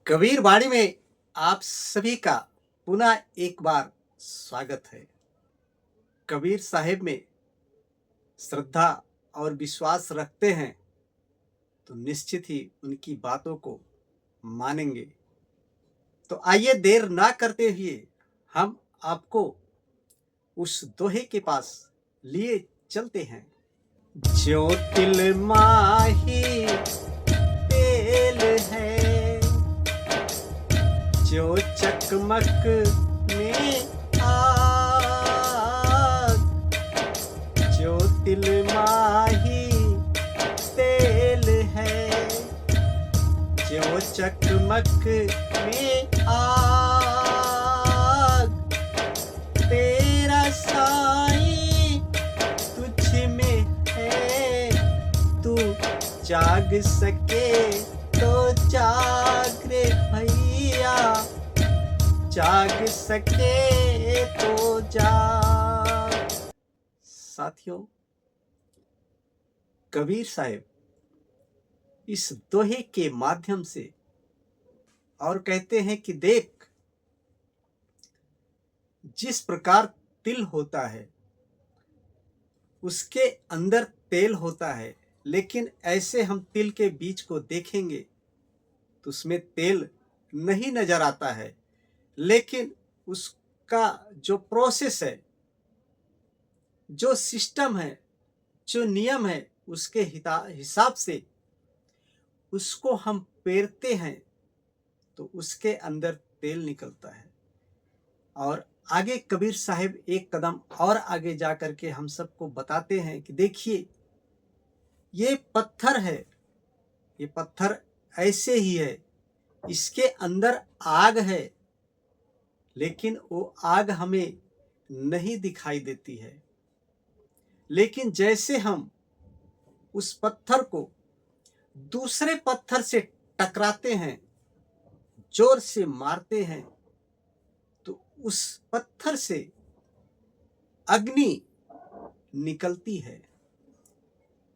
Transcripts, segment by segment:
कबीर वाणी में आप सभी का पुनः एक बार स्वागत है। कबीर साहिब में श्रद्धा और विश्वास रखते हैं तो निश्चित ही उनकी बातों को मानेंगे। तो आइए देर ना करते हुए हम आपको उस दोहे के पास लिए चलते हैं। ज्यों तिल माही तेल है, जो चकमक में आग, जो तिल माही तेल है, जो चकमक में आग, तेरा साईं तुझ में है, तू जाग सके तो जाग रे भैया, जाग सके तो जाग। साथियों, कबीर साहिब इस दोहे के माध्यम से और कहते हैं कि देख, जिस प्रकार तिल होता है उसके अंदर तेल होता है, लेकिन ऐसे हम तिल के बीज को देखेंगे तो उसमें तेल नहीं नजर आता है, लेकिन उसका जो प्रोसेस है, जो सिस्टम है, जो नियम है, उसके हिसाब से उसको हम पेरते हैं तो उसके अंदर तेल निकलता है। और आगे कबीर साहिब एक कदम और आगे जा करके हम सबको बताते हैं कि देखिए, ये पत्थर है, ये पत्थर ऐसे ही है, इसके अंदर आग है, लेकिन वो आग हमें नहीं दिखाई देती है। लेकिन जैसे हम उस पत्थर को दूसरे पत्थर से टकराते हैं, जोर से मारते हैं, तो उस पत्थर से अग्नि निकलती है।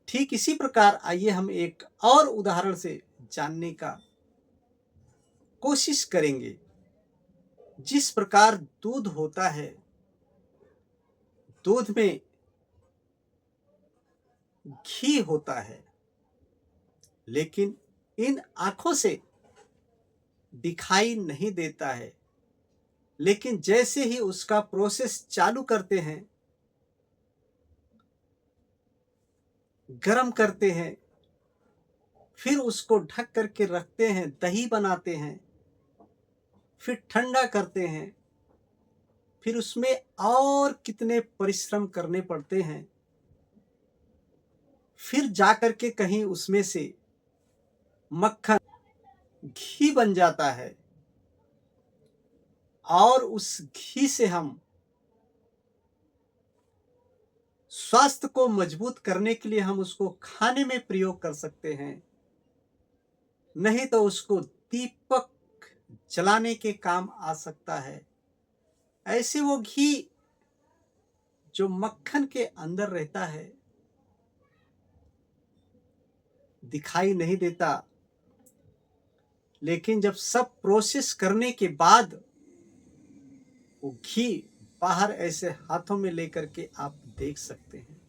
ठीक इसी प्रकार आइए हम एक और उदाहरण से जानने का कोशिश करेंगे। जिस प्रकार दूध होता है, दूध में घी होता है, लेकिन इन आंखों से दिखाई नहीं देता है। लेकिन जैसे ही उसका प्रोसेस चालू करते हैं, गरम करते हैं, फिर उसको ढक करके रखते हैं, दही बनाते हैं, फिर ठंडा करते हैं, फिर उसमें और कितने परिश्रम करने पड़ते हैं, फिर जाकर के कहीं उसमें से मक्खन, घी बन जाता है। और उस घी से हम स्वास्थ्य को मजबूत करने के लिए हम उसको खाने में प्रयोग कर सकते हैं, नहीं तो उसको दीपक जलाने के काम आ सकता है। ऐसे वो घी जो मक्खन के अंदर रहता है दिखाई नहीं देता, लेकिन जब सब प्रोसेस करने के बाद वो घी बाहर ऐसे हाथों में लेकर के आप देख सकते हैं।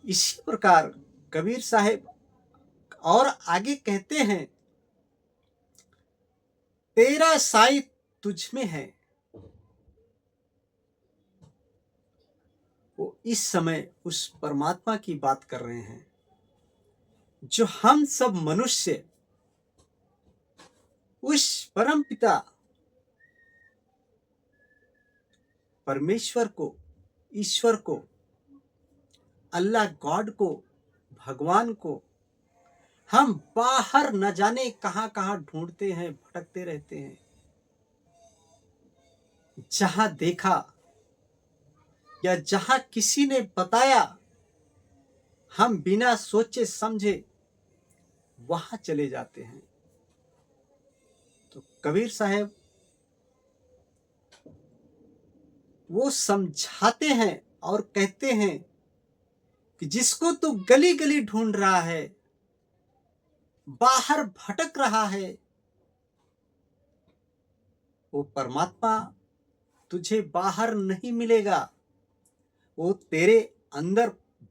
इसी प्रकार कबीर साहिब और आगे कहते हैं, तेरा साईं तुझ में है। वो इस समय उस परमात्मा की बात कर रहे हैं जो हम सब मनुष्य उस परम पिता परमेश्वर को, ईश्वर को, अल्लाह गॉड को, भगवान को हम बाहर न जाने कहां कहां ढूंढते हैं, भटकते रहते हैं। जहां देखा या जहां किसी ने बताया, हम बिना सोचे समझे वहां चले जाते हैं। तो कबीर साहब वो समझाते हैं और कहते हैं कि जिसको तू गली गली ढूंढ रहा है, बाहर भटक रहा है, वो परमात्मा तुझे बाहर नहीं मिलेगा, वो तेरे अंदर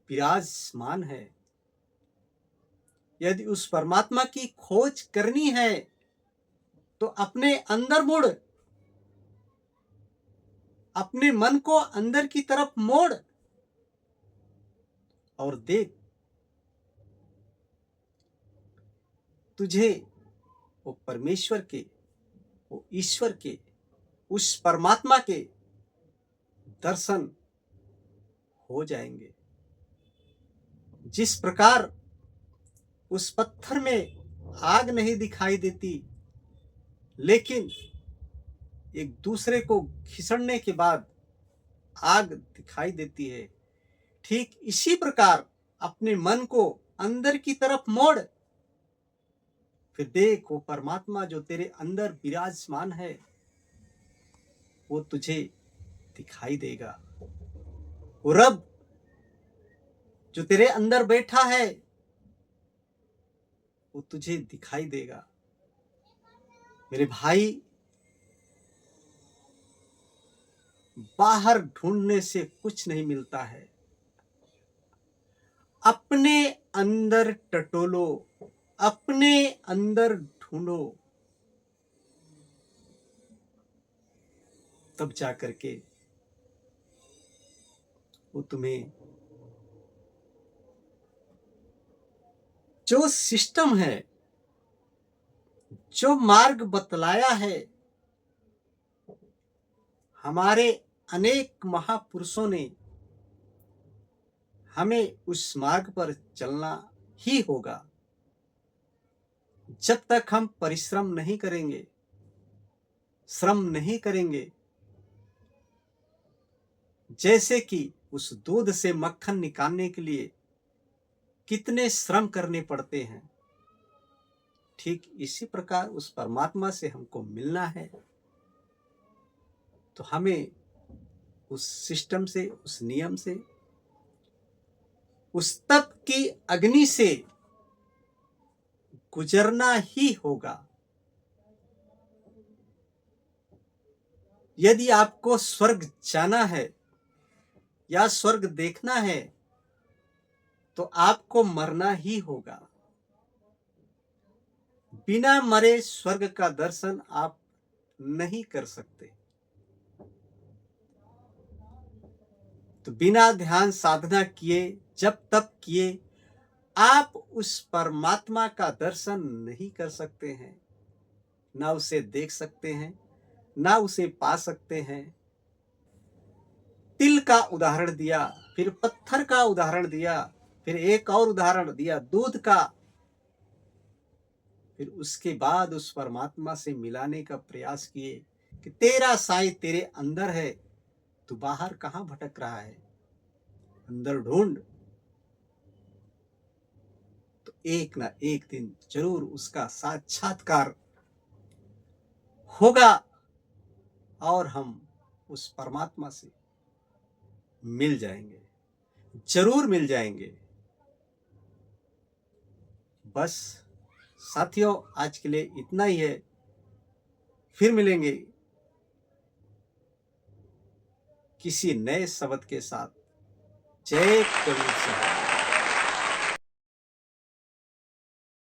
विराजमान है। यदि उस परमात्मा की खोज करनी है तो अपने अंदर मुड़, अपने मन को अंदर की तरफ मोड़ और देख, तुझे वो परमेश्वर के, वो ईश्वर के, उस परमात्मा के दर्शन हो जाएंगे। जिस प्रकार उस पत्थर में आग नहीं दिखाई देती, लेकिन एक दूसरे को घिसड़ने के बाद आग दिखाई देती है, ठीक इसी प्रकार अपने मन को अंदर की तरफ मोड़, फिर देख वो परमात्मा जो तेरे अंदर विराजमान है वो तुझे दिखाई देगा। वो रब जो तेरे अंदर बैठा है वो तुझे दिखाई देगा। मेरे भाई, बाहर ढूंढने से कुछ नहीं मिलता है, अपने अंदर टटोलो, अपने अंदर ढूंढो, तब जा करके वो तुम्हें जो सिस्टम है, जो मार्ग बतलाया है, हमारे अनेक महापुरुषों ने हमें उस मार्ग पर चलना ही होगा। जब तक हम परिश्रम नहीं करेंगे, श्रम नहीं करेंगे, जैसे कि उस दूध से मक्खन निकालने के लिए कितने श्रम करने पड़ते हैं, ठीक इसी प्रकार उस परमात्मा से हमको मिलना है तो हमें उस सिस्टम से, उस नियम से, उस तप की अग्नि से गुजरना ही होगा। यदि आपको स्वर्ग जाना है या स्वर्ग देखना है तो आपको मरना ही होगा। बिना मरे स्वर्ग का दर्शन आप नहीं कर सकते। तो बिना ध्यान साधना किए, जब तप किए, आप उस परमात्मा का दर्शन नहीं कर सकते हैं, ना उसे देख सकते हैं, ना उसे पा सकते हैं। तिल का उदाहरण दिया, फिर पत्थर का उदाहरण दिया, फिर एक और उदाहरण दिया दूध का, फिर उसके बाद उस परमात्मा से मिलाने का प्रयास किए कि तेरा साई तेरे अंदर है, तू बाहर कहां भटक रहा है, अंदर ढूंढ, तो एक ना एक दिन जरूर उसका साक्षात्कार होगा और हम उस परमात्मा से मिल जाएंगे, जरूर मिल जाएंगे। बस साथियों, आज के लिए इतना ही है। फिर मिलेंगे किसी नए शब्द के साथ। जय कबीर साहब।